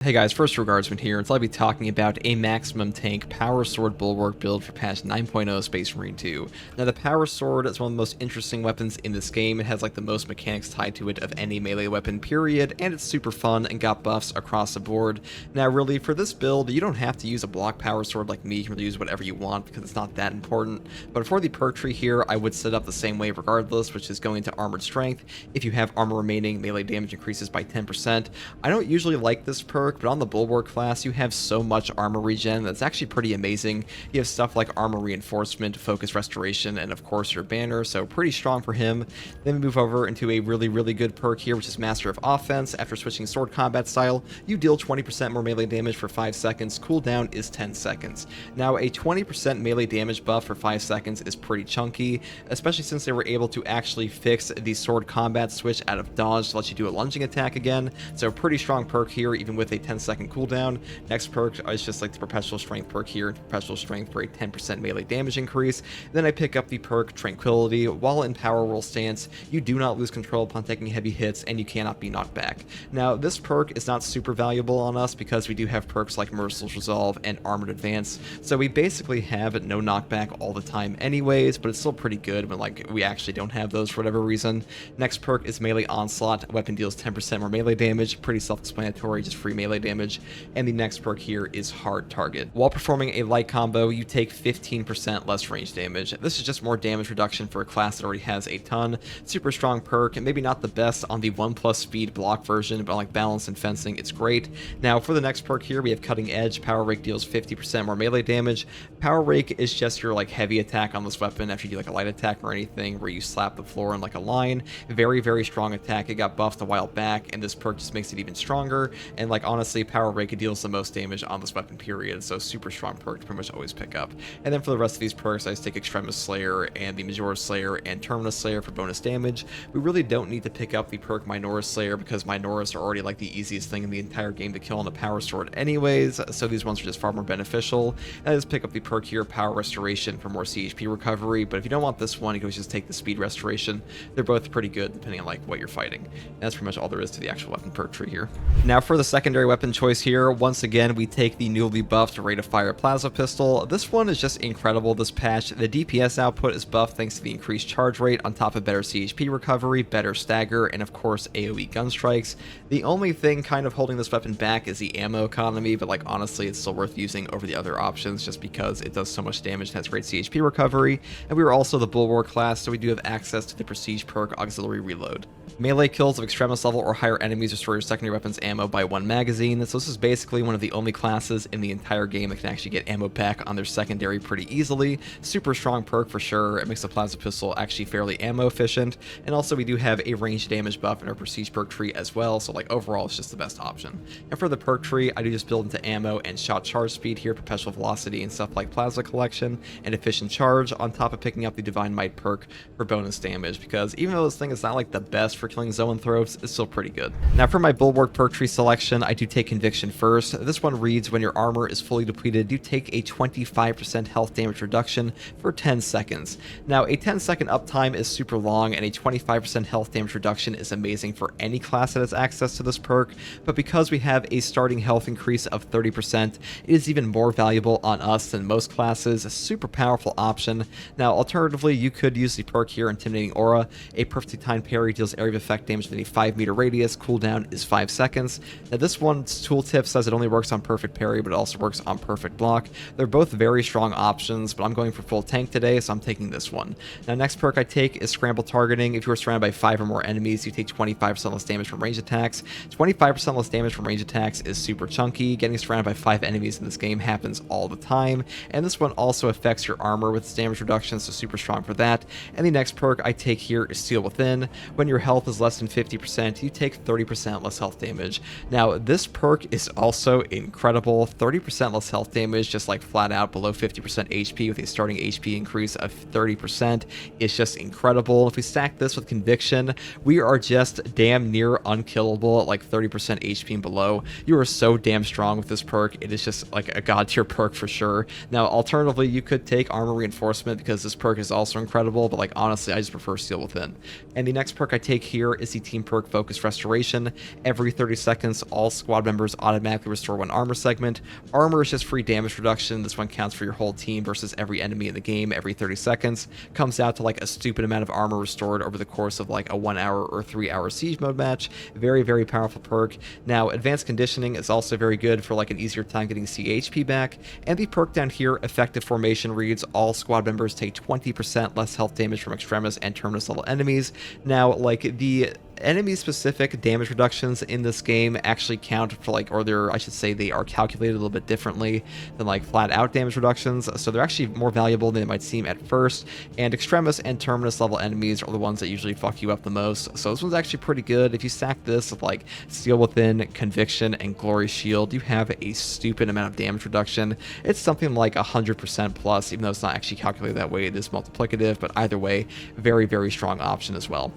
Hey guys, first regardsman here, and so I'll be talking about a maximum tank power sword bulwark build for patch 9.0 Space Marine 2. Now the power sword is one of the most interesting weapons in this game. It has like the most mechanics tied to it of any melee weapon period, and it's super fun and got buffs across the board. Now really, for this build, you don't have to use a block power sword like me. You can really use whatever you want because it's not that important. But for the perk tree here, I would set up the same way regardless, which is going to armored strength. If you have armor remaining, melee damage increases by 10%. I don't usually like this perk, but on the Bulwark class, you have so much armor regen that's actually pretty amazing. You have stuff like armor reinforcement, focus restoration, and of course your banner, so pretty strong for him. Then we move over into a really good perk here, which is Master of Offense. After switching sword combat style, you deal 20% more melee damage for 5 seconds. Cooldown is 10 seconds. Now, a 20% melee damage buff for 5 seconds is pretty chunky, especially since they were able to actually fix the sword combat switch out of dodge to let you do a lunging attack again. So pretty strong perk here, even with a 10-second cooldown. Next perk is just like the Perpetual Strength perk here, Perpetual Strength for a 10% melee damage increase. Then I pick up the perk Tranquility. While in Power Roll stance, you do not lose control upon taking heavy hits, and you cannot be knocked back. Now, this perk is not super valuable on us because we do have perks like Merciless Resolve and Armored Advance, so we basically have no knockback all the time anyways, but it's still pretty good when like we actually don't have those for whatever reason. Next perk is Melee Onslaught. Weapon deals 10% more melee damage, pretty self-explanatory, just free melee damage. And the next perk here is Hard Target. While performing a light combo, you take 15% less range damage. This is just more damage reduction for a class that already has a ton. Super strong perk, and maybe not the best on the 1+ speed block version, but on like balance and fencing, it's great. Now for the next perk here, we have Cutting Edge. Power Rake deals 50% more melee damage. Power Rake is just your like heavy attack on this weapon after you do like a light attack or anything where you slap the floor in like a line. Very strong attack. It got buffed a while back, and this perk just makes it even stronger. And like honestly, Power Rake deals the most damage on this weapon period, so super strong perk to pretty much always pick up. And then for the rest of these perks, I just take Extremis Slayer and the Majora's Slayer and Terminus Slayer for bonus damage. We really don't need to pick up the perk Minora's Slayer because Minoras are already like the easiest thing in the entire game to kill on a power sword anyways, so these ones are just far more beneficial. And I just pick up the perk here, Power Restoration, for more CHP recovery, but if you don't want this one, you can always just take the Speed Restoration. They're both pretty good depending on like what you're fighting. And that's pretty much all there is to the actual weapon perk tree here. Now for the secondary weapon choice here, once again we take the newly buffed Rate of Fire Plasma Pistol. This one is just incredible this patch. The DPS output is buffed thanks to the increased charge rate on top of better CHP recovery, better stagger, and of course AoE gun strikes. The only thing kind of holding this weapon back is the ammo economy, but like honestly it's still worth using over the other options just because it does so much damage and has great CHP recovery. And we are also the Bulwark class, so we do have access to the Prestige perk Auxiliary Reload. Melee kills of Extremis level or higher enemies restore your secondary weapon's ammo by 1 magazine, so this is basically one of the only classes in the entire game that can actually get ammo back on their secondary pretty easily. Super strong perk for sure. It makes the plasma pistol actually fairly ammo efficient, and also we do have a range damage buff in our prestige perk tree as well, so like overall it's just the best option. And for the perk tree, I do just build into ammo and shot charge speed here, perpetual velocity and stuff like plasma collection and efficient charge, on top of picking up the divine might perk for bonus damage, because even though this thing is not like the best for killing zoanthropes, it's still pretty good. Now for my Bulwark perk tree selection, I do take Conviction first. This one reads, when your armor is fully depleted, you take a 25% health damage reduction for 10 seconds. Now a 10-second uptime is super long, and a 25% health damage reduction is amazing for any class that has access to this perk, but because we have a starting health increase of 30%, it is even more valuable on us than most classes. A super powerful option. Now alternatively, you could use the perk here, Intimidating Aura. A perfectly timed parry deals area of effect damage within a 5-meter radius. Cooldown is 5 seconds. Now this one's tooltip says it only works on perfect parry, but it also works on perfect block. They're both very strong options, but I'm going for full tank today, so I'm taking this one. Now next perk I take is Scramble Targeting. If you are surrounded by 5 or more enemies, you take 25% less damage from range attacks. 25% less damage from range attacks is super chunky. Getting surrounded by 5 enemies in this game happens all the time, and this one also affects your armor with its damage reduction, so super strong for that. And the next perk I take here is Steel Within. When your health is less than 50%, you take 30% less health damage. Now this perk is also incredible. 30% less health damage, just like flat out below 50% HP with a starting HP increase of 30%. It's just incredible. If we stack this with Conviction, we are just damn near unkillable at like 30% HP and below. You are so damn strong with this perk. It is just like a god tier perk for sure. Now alternatively, you could take Armor Reinforcement because this perk is also incredible, but like honestly I just prefer Steel Within. And the next perk I take here is the team perk Focus Restoration. Every 30 seconds, all squad squad members automatically restore 1 armor segment. Armor is just free damage reduction. This one counts for your whole team versus every enemy in the game every 30 seconds. Comes out to like a stupid amount of armor restored over the course of like a 1 hour or 3 hour siege mode match. Very, very powerful perk. Now, advanced conditioning is also very good for like an easier time getting CHP back. And the perk down here, effective formation, reads all squad members take 20% less health damage from extremis and terminus level enemies. Now, like the enemy-specific damage reductions in this game actually count for like, or they're, I should say, they are calculated a little bit differently than like flat-out damage reductions, so they're actually more valuable than it might seem at first, and extremis and terminus level enemies are the ones that usually fuck you up the most, so this one's actually pretty good. If you stack this with like Steel Within, Conviction, and Glory Shield, you have a stupid amount of damage reduction. It's something like 100% plus, even though it's not actually calculated that way, it is multiplicative, but either way, very, very strong option as well.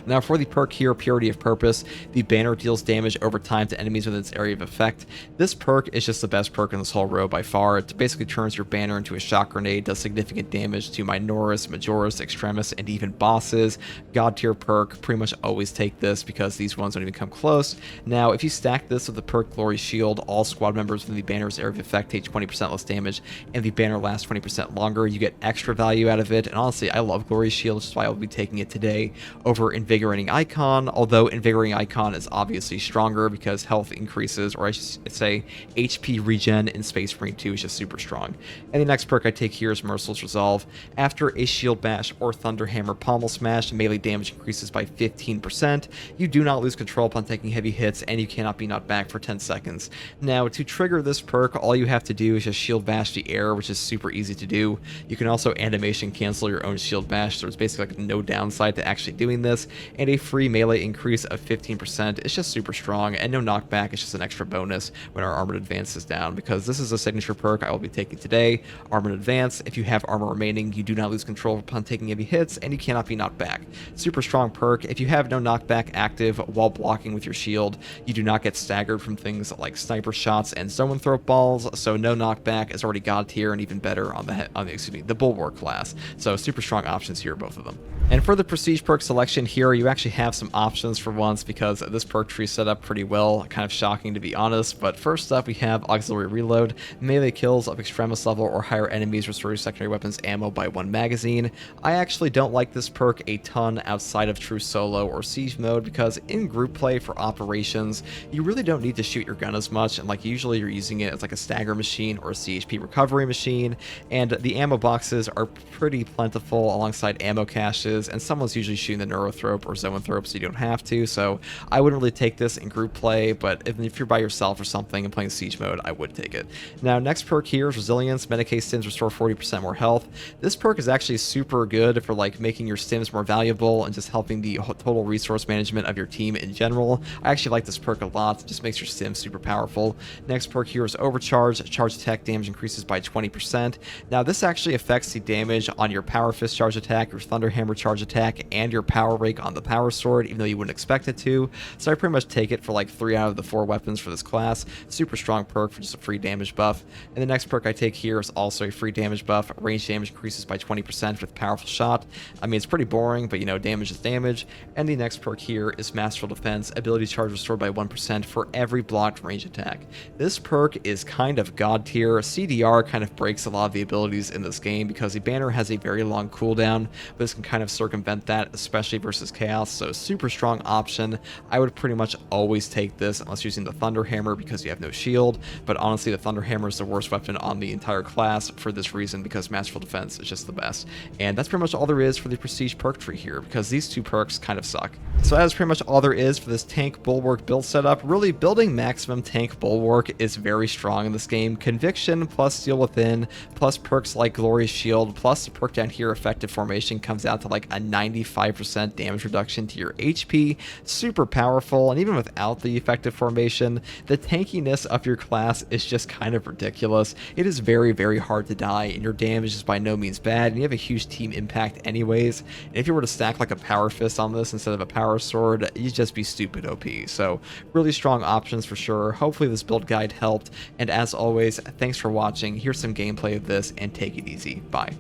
Now for the perk here, Purity of Purpose, the banner deals damage over time to enemies within its area of effect. This perk is just the best perk in this whole row by far. It basically turns your banner into a shock grenade, does significant damage to Minoris, Majoris, Extremis, and even bosses. God tier perk, pretty much always take this because these ones don't even come close. Now if you stack this with the perk Glory Shield, all squad members within the banner's area of effect take 20% less damage, and the banner lasts 20% longer. You get extra value out of it, and honestly, I love Glory Shield, which is why I'll be taking it today over Invigorating Icon, although Invigorating Icon is obviously stronger because health increases, or I should say HP regen in Space Marine 2 is just super strong. And the next perk I take here is Merciless Resolve. After a Shield Bash or Thunderhammer Pommel Smash, melee damage increases by 15%. You do not lose control upon taking heavy hits, and you cannot be knocked back for 10 seconds. Now, to trigger this perk, all you have to do is just Shield Bash the air, which is super easy to do. You can also animation cancel your own Shield Bash, so there's basically like no downside to actually doing this, and a free melee increase of 15%. It's just super strong, and no knockback. It's just an extra bonus when our Armored Advance is down, because this is a signature perk I will be taking today. Armored Advance, if you have armor remaining, you do not lose control upon taking heavy hits, and you cannot be knocked back. Super strong perk. If you have no knockback active while blocking with your shield, you do not get staggered from things like sniper shots and zone throw balls, so no knockback is already god tier, and even better on the Bulwark class. So super strong options here, both of them. And for the prestige perk selection here, you actually have some options for once, because this perk tree is set up pretty well. Kind of shocking to be honest, but first up we have Auxiliary Reload. Melee kills of extremis level or higher enemies restore your secondary weapons ammo by 1 magazine. I actually don't like this perk a ton outside of true solo or siege mode, because in group play for operations, you really don't need to shoot your gun as much, and like usually you're using it as like a stagger machine or a CHP recovery machine, and the ammo boxes are pretty plentiful alongside ammo caches, and someone's usually shooting the Neurothrope or Zoanthrope, so you don't have to. So I wouldn't really take this in group play, but if you're by yourself or something and playing siege mode, I would take it. Now, next perk here is Resilience. Medicae stims restore 40% more health. This perk is actually super good for like making your stims more valuable and just helping the total resource management of your team in general. I actually like this perk a lot. It just makes your stims super powerful. Next perk here is Overcharge. Charge attack damage increases by 20%. Now, this actually affects the damage on your Power Fist charge attack, your Thunderhammer charge attack, and your Power Rake on the Power Sword, even though you wouldn't expect it to. So I pretty much take it for like 3 out of the 4 weapons for this class. Super strong perk for just a free damage buff. And the next perk I take here is also a free damage buff. Range damage increases by 20% with Powerful Shot. I mean, it's pretty boring, but you know, damage is damage. And the next perk here is Masterful Defense. Ability charge restored by 1% for every blocked range attack. This perk is kind of god tier. CDR kind of breaks a lot of the abilities in this game because the banner has a very long cooldown, but this can kind of circumvent that, especially versus Chaos. So super strong option. I would pretty much always take this unless using the Thunderhammer because you have no shield, but honestly the Thunderhammer is the worst weapon on the entire class for this reason, because Masterful Defense is just the best. And that's pretty much all there is for the prestige perk tree here, because these 2 perks kind of suck. So that is pretty much all there is for this tank Bulwark build setup. Really, building maximum tank Bulwark is very strong in this game. Conviction plus Steel Within plus perks like Glorious Shield plus the perk down here, Effective Formation, comes out to like a 95% damage reduction to your HP. Super powerful, and even without the Effective Formation, the tankiness of your class is just kind of ridiculous. It is very, very hard to die, and your damage is by no means bad, and you have a huge team impact anyways. And if you were to stack like a Power Fist on this instead of a Power Sword, you'd just be stupid OP. So really strong options for sure. Hopefully this build guide helped, and as always, thanks for watching. Here's some gameplay of this, and take it easy. Bye.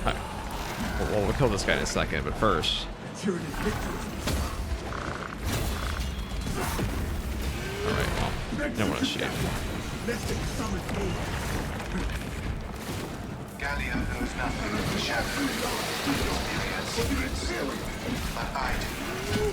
Well, we'll kill this guy in a second, but first... don't want to shoot. Gallia knows nothing of the shadow. Myriad secrets. But I do.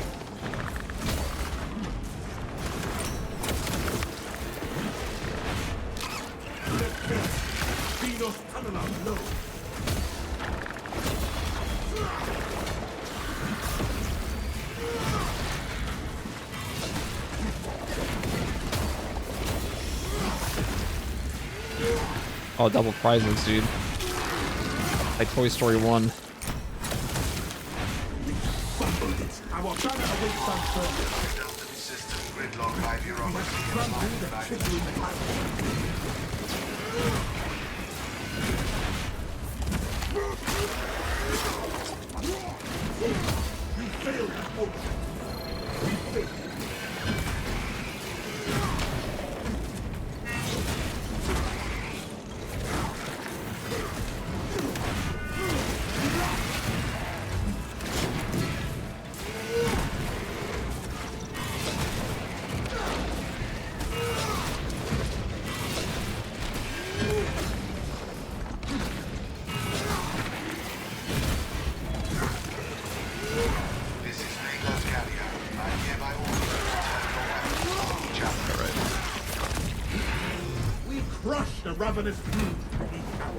Oh, double prizes, dude. Like Toy Story 1. System gridlock by bureaucracy. Crush the ravenous brood beneath our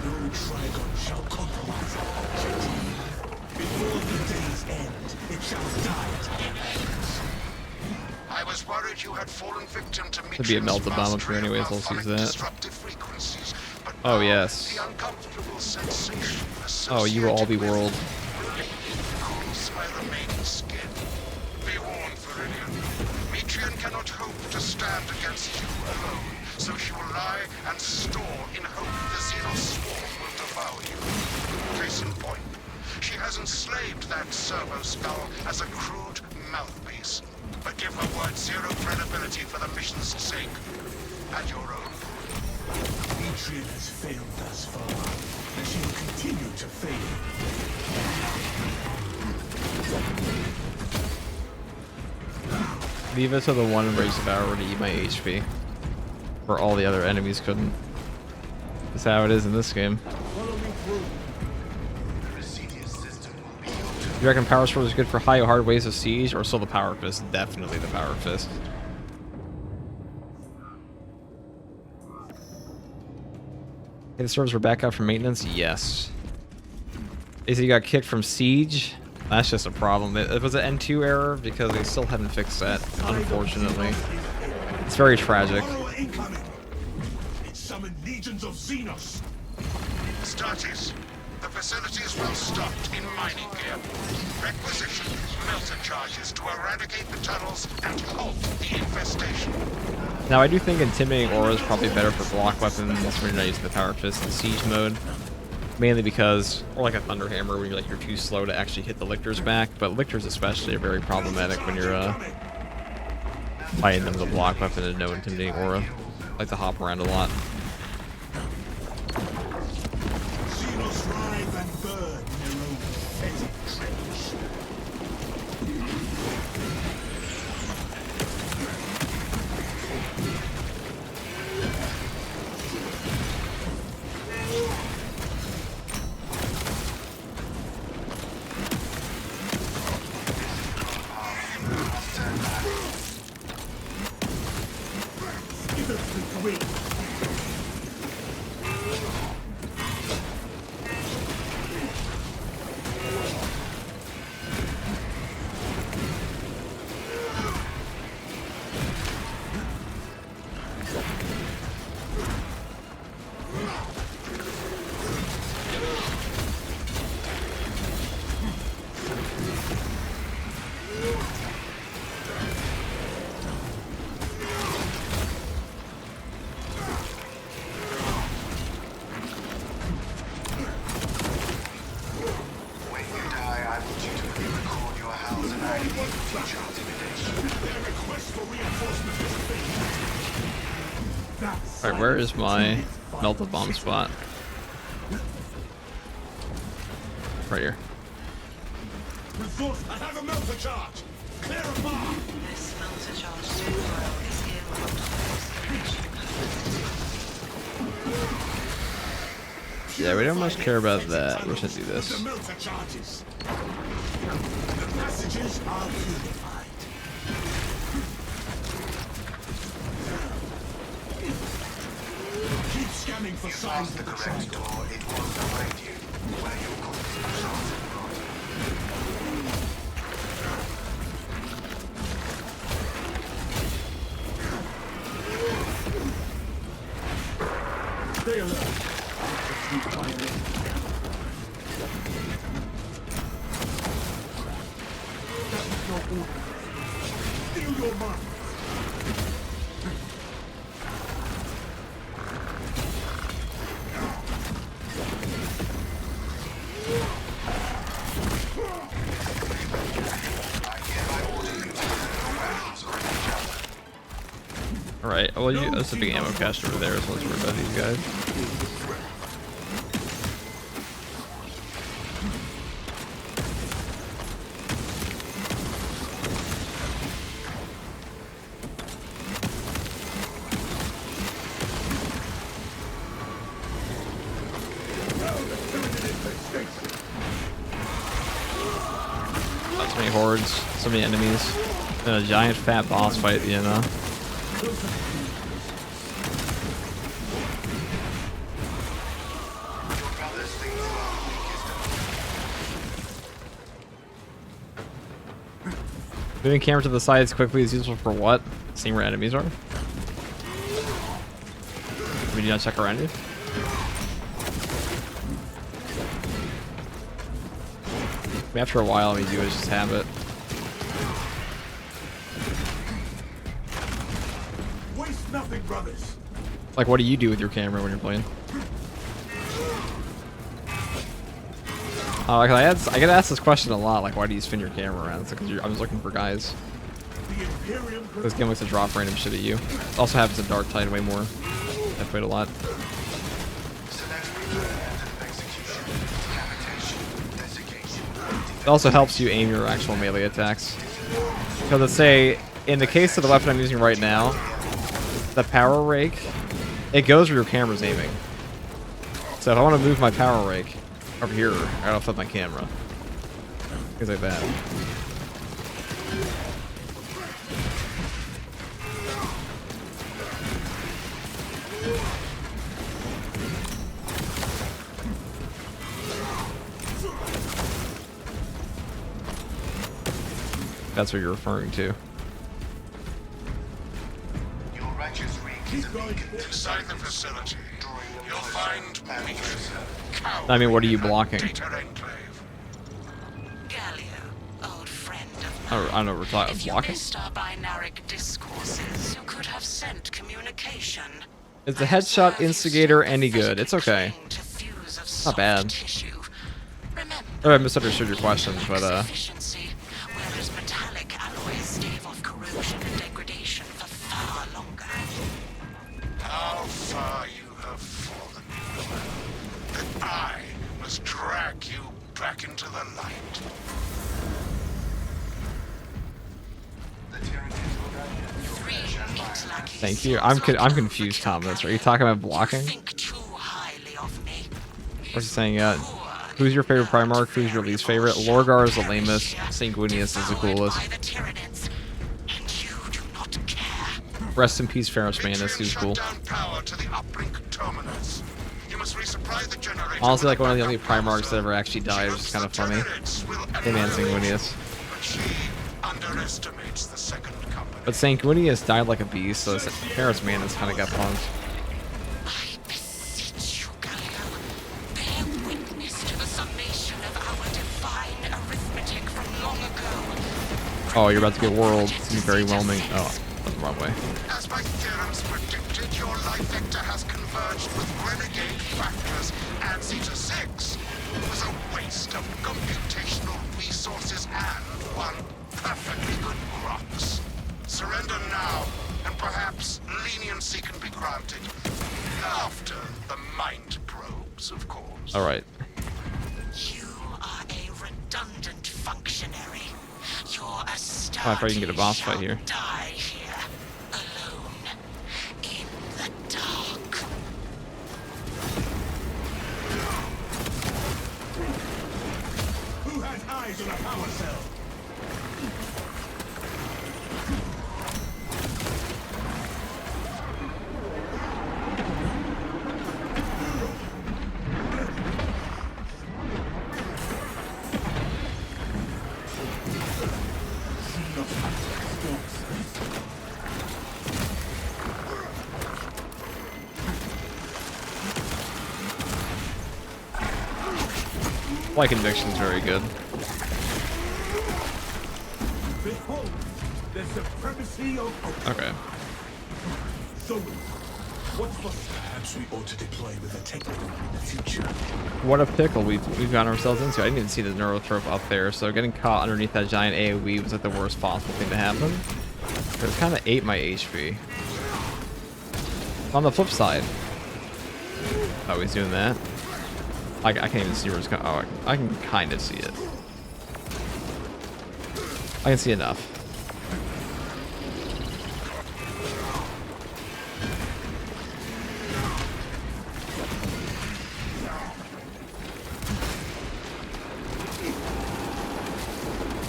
no trigon shall compromise our objective. Before the day's end, it shall die at our hands. I was worried you had fallen victim to Could be a meltabometer anyways, let's use that. Oh yes. Oh, you will all be world. Be warned, Viridian. Metrian cannot hope to stand against you alone, so she will lie and store in hope the Xenos swarm will devour you. Case in point, she has enslaved that servo skull as a crude mouthpiece. But give her word zero credibility for the mission's sake. And your own. Metrian has failed thus far, and she will continue to fail. Leave it to the one race power to eat my HP. Where all the other enemies couldn't. That's how it is in this game. You reckon Power Sword is good for high or hard waves of siege, or still the Power Fist? Definitely the Power Fist. Hey, the servers were back up for maintenance? Yes. Is he got kicked from siege? That's just a problem. It was an N2 error because they still haven't fixed that, unfortunately. It's very tragic. It summoned legions of Xenos. Statis. The facility is well stocked in mining gear. Requisition melter charges to eradicate the tunnels and halt the infestation. Now, I do think Intimidating Aura is probably better for block weapons when you're not using the Power Fist in siege mode. Mainly because, or like a Thunder Hammer, where you're too slow to actually hit the lictors back. But lictors especially are very problematic when you're fighting them with a block weapon and no Intimidating Aura. I like to hop around a lot. Xenos writhe and burn in their own pathetic trench. Give us the green. Alright, where is my melted bomb spot? Right here. Resource, I have a melter charge. Clear a bar. This melter charge stockpile is earmarked for excavation. Yeah, we don't much care about that. We should do this. The melter charges. The passages are purified. Keep scanning for signs of the trap door. It will direct you where you could Stay alert. That was no order. Steal your mark. Alright, well, that's a big ammo cache over there, so let's worry about these guys. So many hordes, so many enemies, and a giant fat boss fight at the end, huh? Moving camera to the sides quickly is useful for what? Seeing where enemies are? I mean, you not check around you? I mean, after a while, all we do is just have it. Waste nothing, brothers. Like, what do you do with your camera when you're playing? I get asked this question a lot. Like, why do you spin your camera around? It's like, 'cause I'm just looking for guys. The Imperium. This game likes to drop random shit at you. It also happens in Dark Tide way more. I've played a lot. It also helps you aim your actual melee attacks. Because let's say, in the case of the weapon I'm using right now, the power rake, it goes where your camera's aiming. So if I want to move my power rake over here, I gotta flip my camera. Things like that. That's what you're referring to. Your righteous ring is a beacon. Inside the facility, you'll find Mitria. I mean, what are you blocking? Data enclave. Gallia, old friend of I mine. don't know, we're talking If you blocking? missed our binaric discourses, you could have sent communication. Is the headshot instigator any good? It's okay. Not bad. Tissue. Remember, Oh, I misunderstood your question, but efficiency, whereas metallic alloys stave off corrosion and degradation for far longer. How far you have fallen. That I must drag you back into the light. thank you. I'm confused, Thomas. Are you talking about blocking? Think too highly of me. What's he saying? Who's your favorite Primarch? Who's your least favorite? Lorgar is the lamest. Sanguinius is the coolest. By the Tyranids, and you do not care. Rest in peace, Ferris Manus. Who's cool. Shut down power to the uplink terminus. You must resupply the generator. Honestly, like one of the only Primarchs that ever actually died, which is kind of funny. Him and Sanguinius. But she underestimates the second company. But Sanguinius died like a beast, so Ferris Manus kind of got punked. I beseech you, Galileo, bear witness to the summation of our divine arithmetic from long ago. Oh, you're about to get world. It's gonna be very whelming. Oh, that's the wrong way. As my theorems predicted, your life vector has converged with renegade factors, and Zeta 6 was a waste of computational resources and one perfectly good Grox. Surrender now, and perhaps leniency can be granted. granted. After the mind probes, of course. Alright. You are a redundant functionary. Your Astarte I thought you can get a boss fight here. shall die here, alone, in the dark. Who has eyes on a power cell? My conviction's very good. Behold, the supremacy of Okay. so what's for perhaps we ought to deploy with a technical in the future. What a pickle we've gotten ourselves into. I didn't even see the neurotrope up there, so getting caught underneath that giant AoE was like the worst possible thing to happen. It kind of ate my HP. On the flip side. Oh, he's doing that. I can't even see where it's going. Oh, I can kind of see it. I can see enough.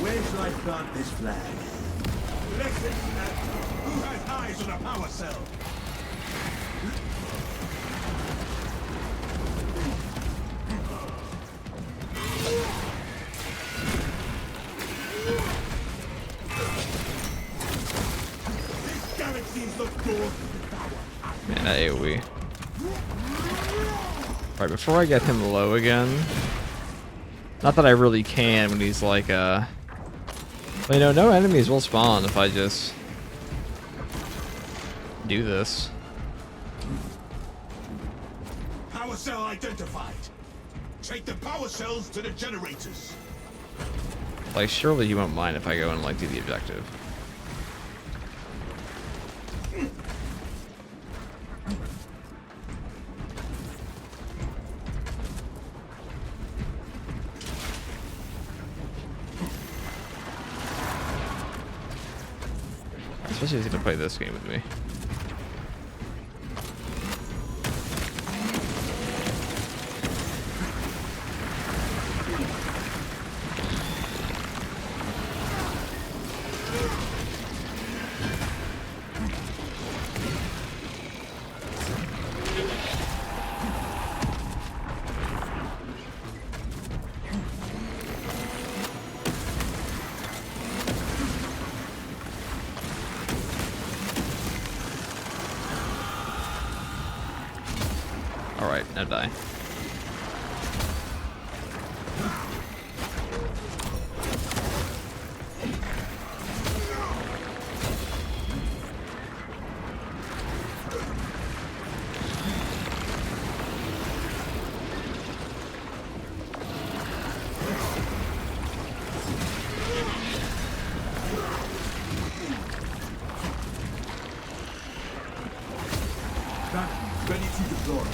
Where shall I plant this flag? Listen, who has eyes on a power cell? This galaxy's the door to the tower. Man, that AoE. Alright, before I get him low again. Not that I really can when he's like, well, you know, no enemies will spawn if I just do this. Power cell identified. Take the power cells to the generators. Like, surely you won't mind if I go and, like, do the objective. Especially if he's gonna play this game with me. Alright, now die. That ready to deploy.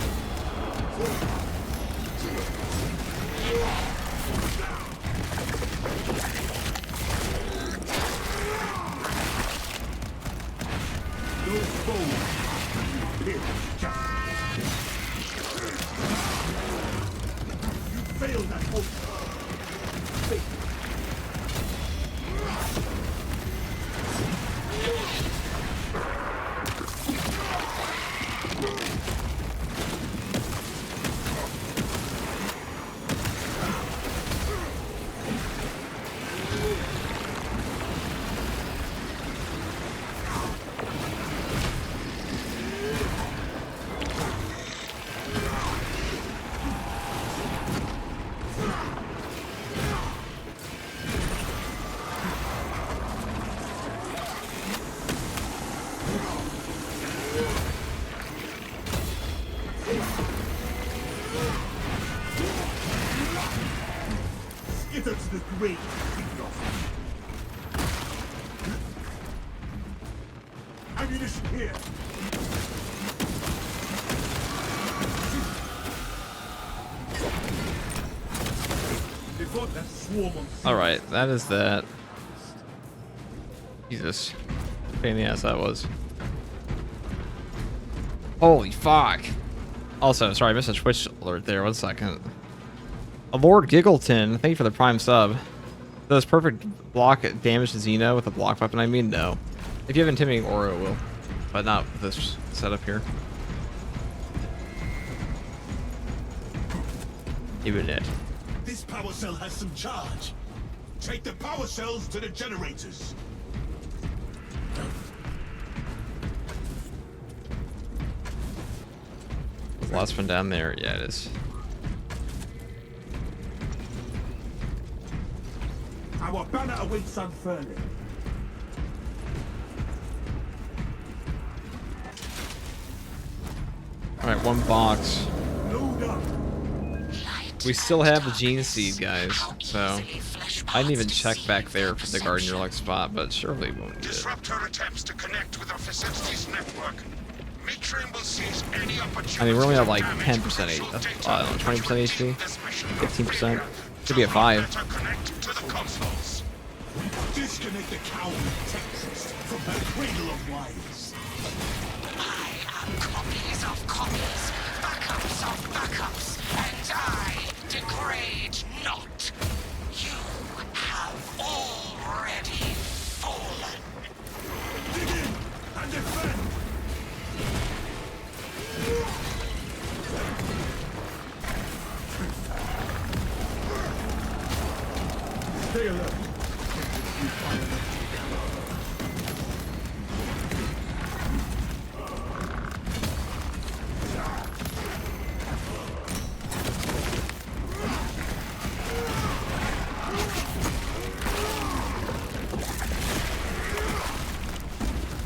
Those foes live justice. You failed that hope. Faith. Skitter to the grave, ammunition here. That swarm of Alright, that is that. Jesus. Pain in the ass that was. Holy fuck. Also, sorry, I missed a Twitch alert there. 1 second. Lord Giggleton, thank you for the prime sub. Does perfect block damage to Xeno with a block weapon? I mean, no. If you have intimidating aura, it will. But not with this setup here. Even it. This power cell has some charge. Take the power cells to the generators. The last one down there. Yeah, it is. Our banner awaits unfurling. Alright, 1 box. Load up. We still have the Gene Seed, guys, so I didn't even check back there for the Guardian Relic spot, but surely we won't get it. Disrupt her attempts to connect with our facilities network. Metrium will seize any opportunity. I mean, we're only at like to 10% damage I don't know, 20% HP, this mission 15%. Should be a 5. Let her connect to the consoles. Disconnect the coward Texas from her cradle of lies. I am copies of copies, backups of backups, and I degrade not. You have already fallen. Dig in and defend. Stay alert.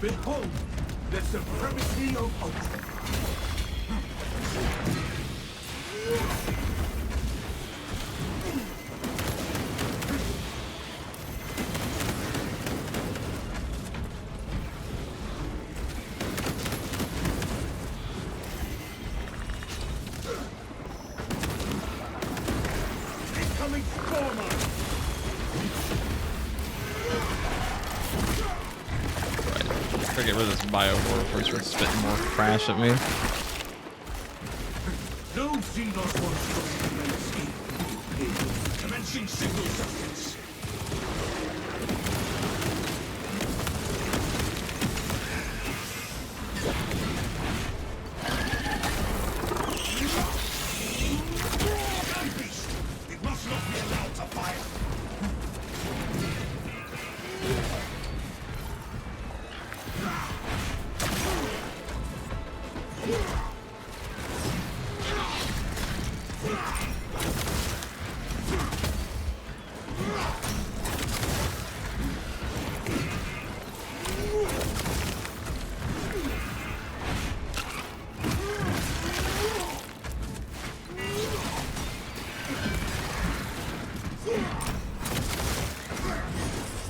Behold, the supremacy of Ultra. Incoming Stormer! Right. Get rid of this bio before it starts spitting more trash at me. No Xenos wants to escape. Commencing signal substance. Beast, it must not be allowed to fire.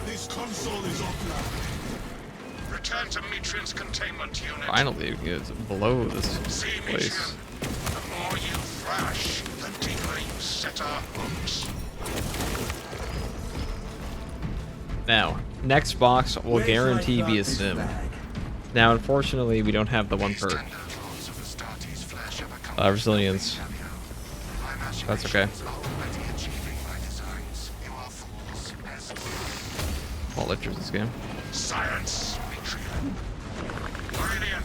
This console is offline. Return to Metrium's containment unit. Finally, we can get below this See, place. Metrium, the more you thrash, the deeper you set our hooks. Now, next box will Where's guarantee my be a darkest sim. bag? Now, unfortunately, we don't have the 1 perk. Standard rules of Astartes flesh have become Resilience. my That's okay. machinations are already achieving my designs. You are fools as All lectures this game. science, Metrium. Brilliant.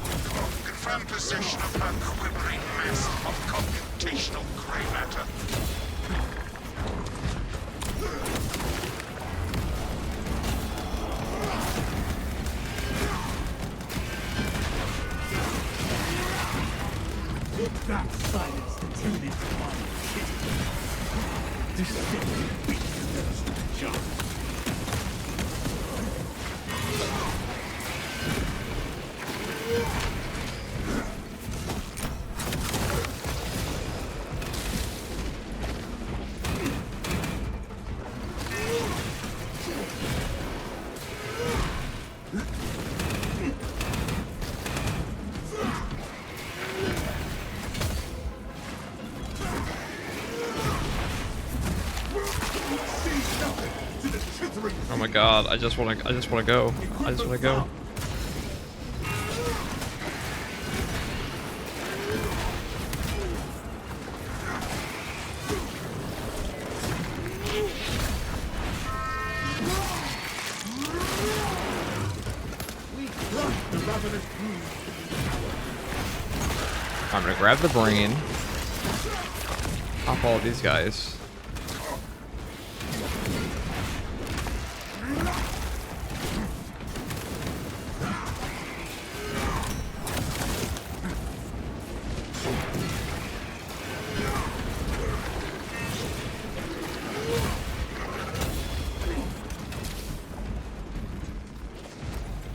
Confirm possession of her quivering mass of computational grey matter. That silence intimidates my kid. This beast thirsts jump. god, I just wanna go. I just wanna go. I'm gonna grab the brain. Pop all of these guys.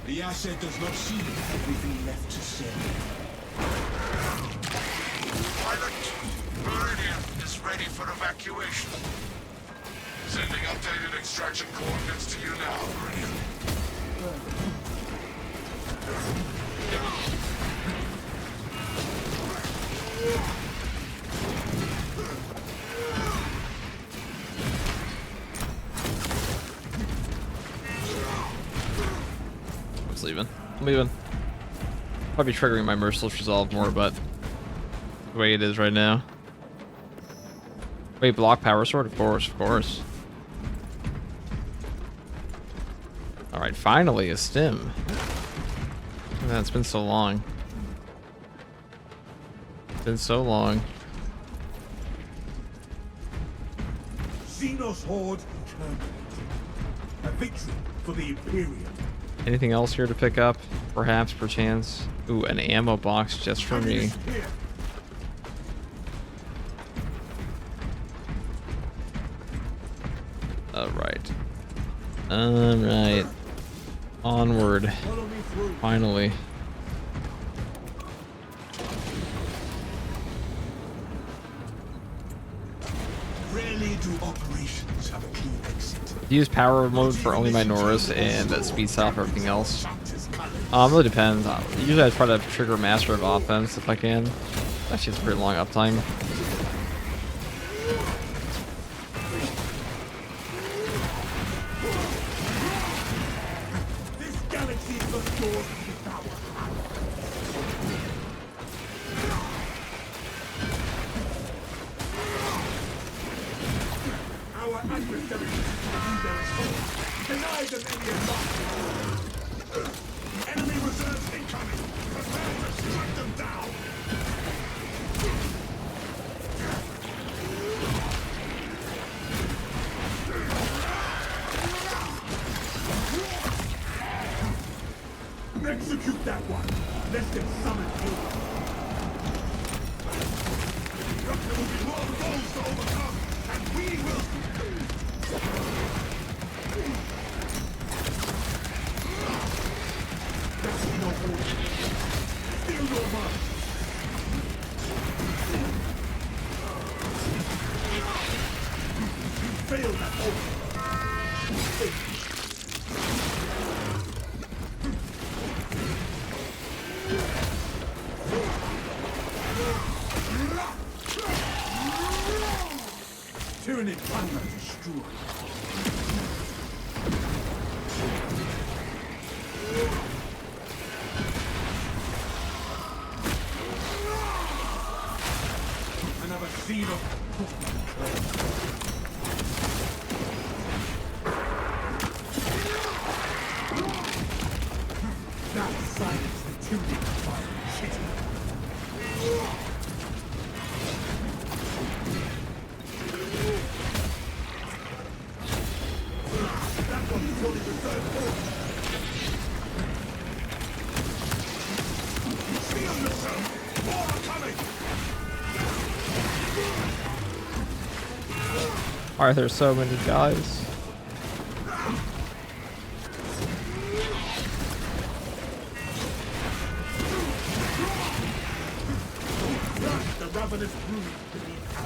The asset does not see everything left to say. Pilot, Meridian is ready for evacuation. Sending updated extraction coordinates to you now, Meridian. I'm leaving. Probably triggering my merciless resolve more, but the way it is right now. Wait, block power sword? Of course, of course. Alright, finally a stim. Man, it's been so long. It's been so long. Xenos Horde terminated. A victory for the Imperium. Anything else here to pick up? Perhaps, perchance. Ooh, an ammo box just for me. Alright. Alright. Onward. Finally. Rarely do operations have a clean exit. Use power mode for only my Norris and speed stop for everything else. Really depends. Usually I try to trigger master of offense if I can. Actually, it's a pretty long uptime. This galaxy is the source of the power. Our adversaries use their assault. Deny them any advantage. Enemy reserves incoming. Prepare to strike them down. Execute that one. Let them summon you. There will be more foes to overcome, and we will. That's no hope. Still your mark. You failed that hope. Tyranid thunder destroyed. Another seed of that silenced the Tyranid fire city. Why are there so many guys? The ravenous brood beneath our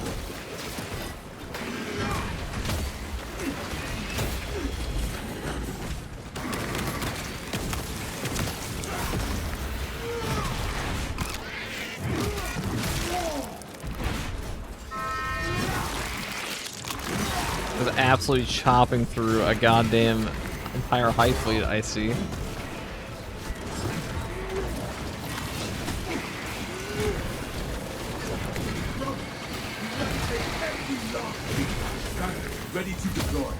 Just absolutely chopping through a goddamn Entire High Fleet, I see. Ready to deploy.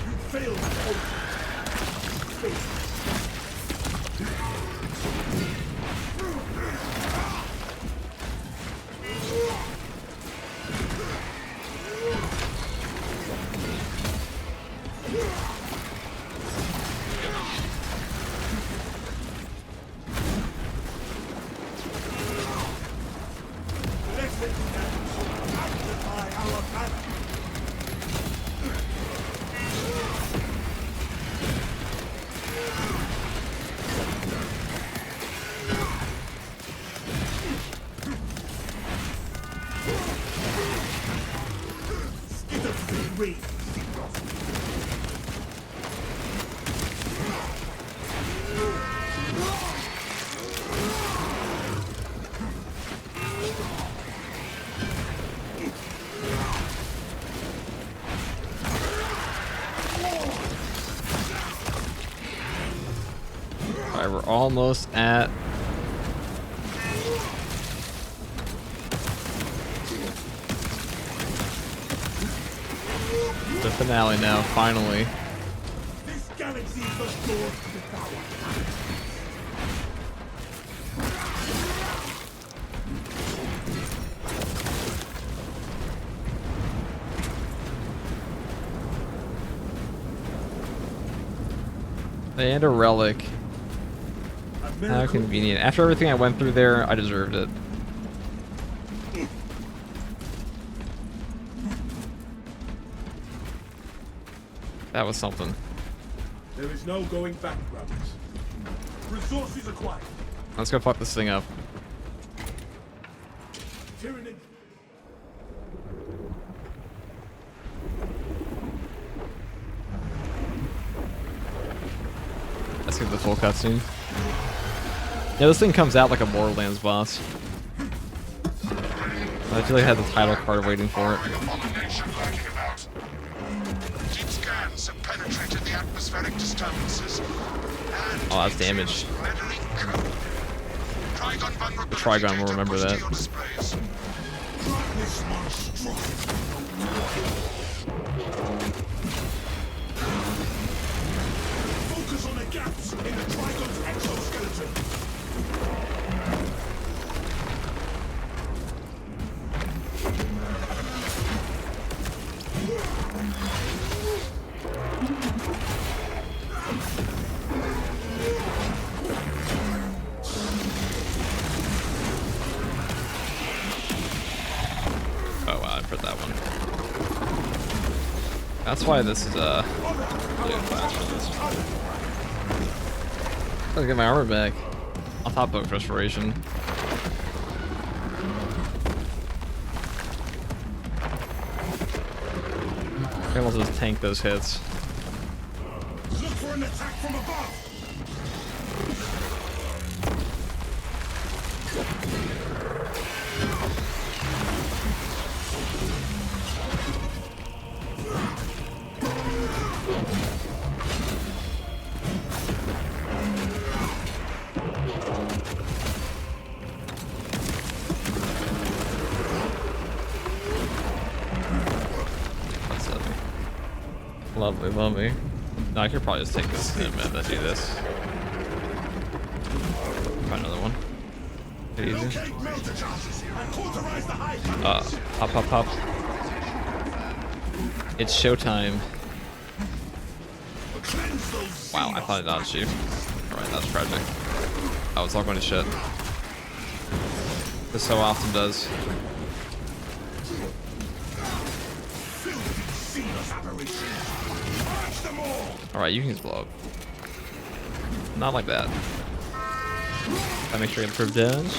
You failed at Alright, we're almost at the finale now, finally. this galaxy is the door to the power. And a relic. How convenient. After everything I went through there, I deserved it. That was something. There is no going back, brothers. Resources acquired. Let's go fuck this thing up. Tyranid. Let's get the full cutscene. Yeah, this thing comes out like a Borderlands boss. I feel like I had the title card waiting for it. Abomination lurking about. Deep scans have penetrated the atmospheric disturbances. And Oh, that's damage. meddling code. Trigon vulnerability Trigon will data remember pushed to that. your displays. Darkness monstrosity. Focus on the gaps in the Trigon's exoskeleton. Oh wow, I put that one. That's why this is really fast for this. Gotta get my armor back. I'll top book restoration. I'm able to just tank those hits. Look for an attack from above. That's lovely. Lovely, lovely. No, I could probably just take this in a minute and do this. Try another one. Pretty easy. Locate melter charges and cauterize the high ground. Pop, pop, pop. It's showtime. Cleanse those Wow, I thought I dodged you. Alright, that's tragic. Oh, it's all going to shit. This so often does. filthy seamless aberrations. Purge them all. Alright, you can just blow up. Not like that. Gotta make sure you improve damage.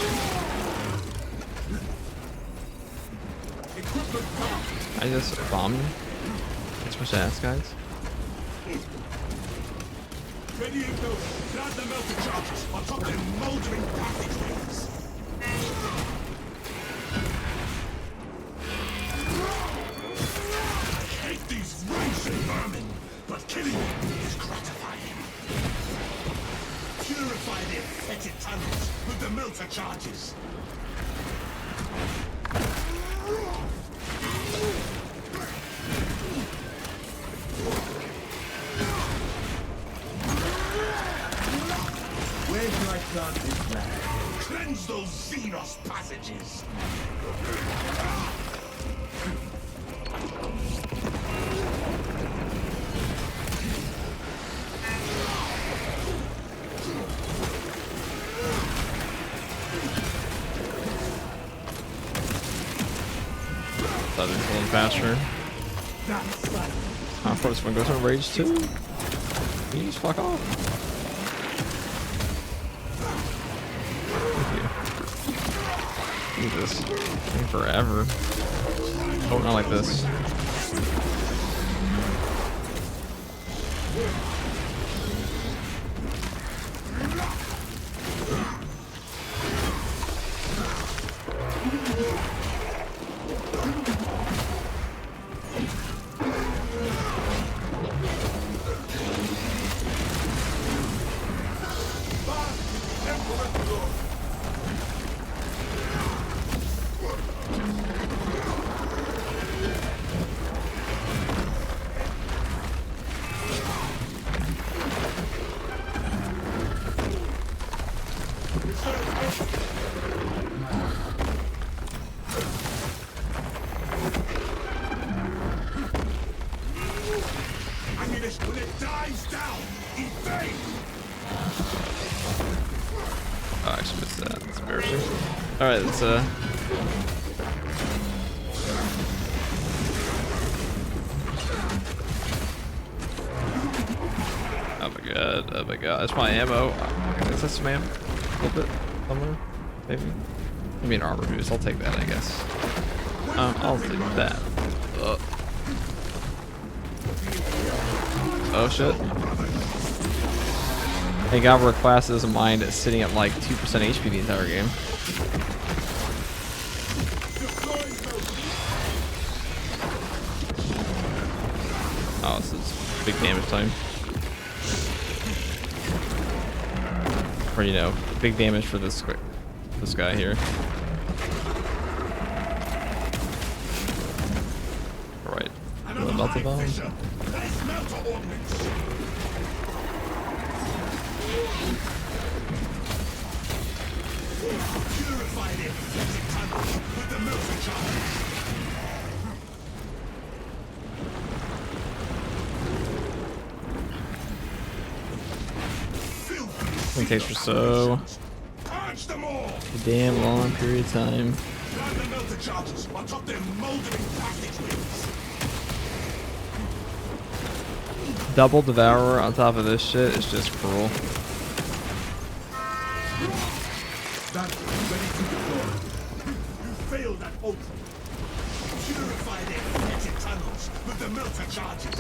Equipment power. I just bomb. That's much ass, guys. Readying those plasma melter charges on top of their moldering passageways. infected tunnels with the melter charges. Where do I start this land? Cleanse those Xenos passages. Thought it's a little faster. First one goes on rage too. Can you just fuck off? Thank you. Jesus. Taking forever. Oh, not like this. Ammunition when it dies down. Evade. Oh, I actually missed that. That's embarrassing. Alright, let's oh my god, oh my god, that's my ammo. Is that some ammo? A little bit somewhere? Maybe? I mean armor boost, I'll take that I guess. I'll take that. Oh shit. Thank God we're a class that doesn't mind sitting at like 2% HP the entire game. Oh, this is big damage time. Or you know, big damage for this guy here. Alright. Melted bomb. Purify the infected tunnels with the melter charges. It takes for so Purge them all. a damn long period of time. Plant the melter charges on top their moldering plastic wings. Double Devourer on top of this shit is just cruel. That's ready to deploy. You failed at Ultra. Purify the infected tunnels with the melter charges.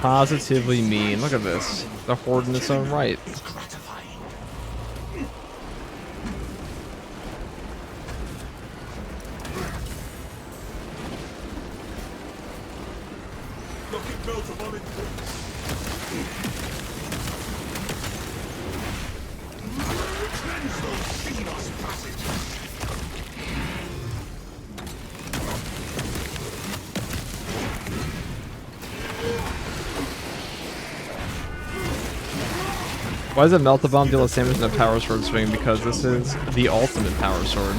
Positively mean. Look at this. The Horde in its own right. Gratifying. Rocket melter bomb in place. Cleanse those Xenos passages. Why does a Melta Bomb deal the same as a Power Sword swing? Because this is the ultimate Power Sword.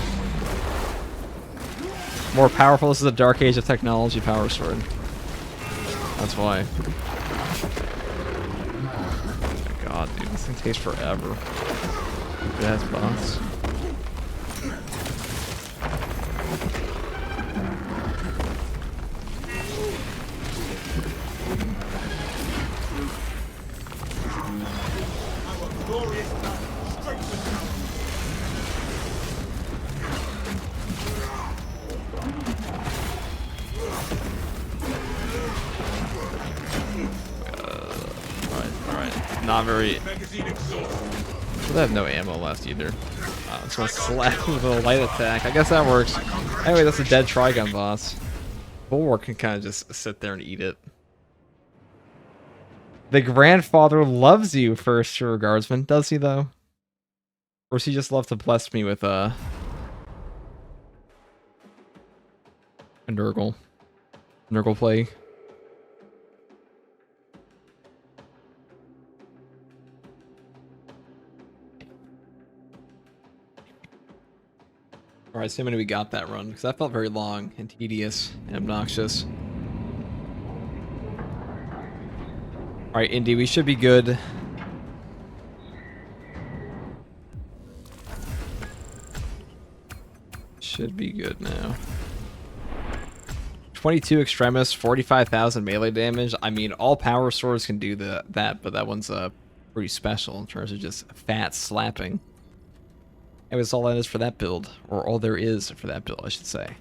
More powerful, this is a Dark Age of Technology Power Sword. That's why. Oh my god, dude, this thing takes forever. That's boss. Glorious battle. Strengthen power. Alright. Not very. Magazine exhausted. I have no ammo left either. I'm just gonna slap with a light attack. I guess that works. Anyway, that's a dead Trigun boss. Bulwark can kind of just sit there and eat it. The grandfather loves you, first year guardsman. Does he, though? Or does he just love to bless me with a Nurgle? Nurgle plague. Alright, see how many we got that run, because that felt very long and tedious and obnoxious. Alright, Indy, we should be good. Should be good now. 22 Extremis, 45,000 melee damage. I mean, all power swords can do that, but that one's pretty special in terms of just fat slapping. And that's all that is for that build, or all there is for that build, I should say.